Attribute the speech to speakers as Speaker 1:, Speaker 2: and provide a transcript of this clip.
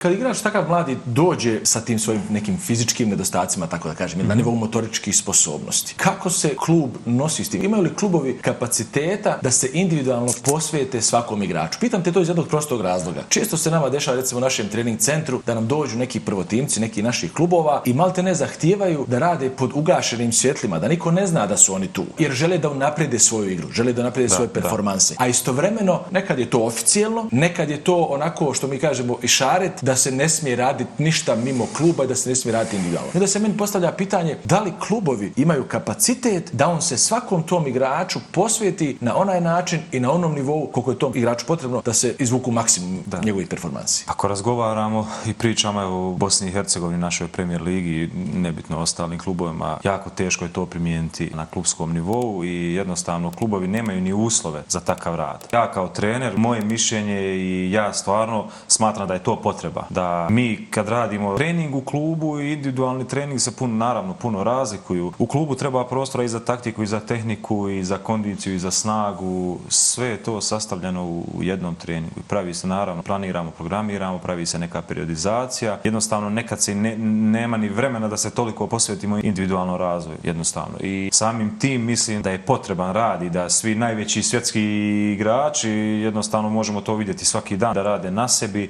Speaker 1: Kad igrač takav mladi dođe sa tim svojim nekim fizičkim nedostacima, tako da kažem, na nivou motoričkih sposobnosti, kako se klub nosi s tim? Imaju li klubovi kapaciteta da se individualno posvete svakom igraču? Pitam te to iz jednog prostog razloga. Često se nama dešava, recimo u našem trening centru, da nam dođu neki prvotimci, neki naših klubova i malte ne zahtijevaju da rade pod ugašenim svjetlima, da niko ne zna da su oni tu, jer žele da unaprede svoju igru, žele da unaprede svoje performanse. A istovremeno, nekad je to oficijelno, nekad je to onako što mi kažemo išaret, da se ne smije raditi ništa mimo kluba i da se ne smije raditi individualno. I da se meni postavlja pitanje da li klubovi imaju kapacitet da on se svakom tom igraču posvijeti na onaj način i na onom nivou koliko je tom igraču potrebno da se izvuku maksimum njegovih performansi.
Speaker 2: Ako razgovaramo i pričamo o Bosni i Hercegovini, našoj premijer ligi, nebitno ostalim klubovima, jako teško je to primijeniti na klubskom nivou i jednostavno klubovi nemaju ni uslove za takav rad. Ja kao trener, moje mišljenje i ja stvarno smatram da je to potreba. Da mi kad radimo trening u klubu i individualni trening se puno razlikuju. U klubu treba prostora i za taktiku, i za tehniku, i za kondiciju, i za snagu. Sve je to sastavljeno u jednom treningu. Pravi se naravno, planiramo, programiramo, pravi se neka periodizacija. Jednostavno nekad se nema ni vremena da se toliko posvetimo individualnom razvoju. Jednostavno. I samim tim mislim da je potreban rad i da svi najveći svjetski igrači, jednostavno možemo to vidjeti svaki dan, da rade na sebi.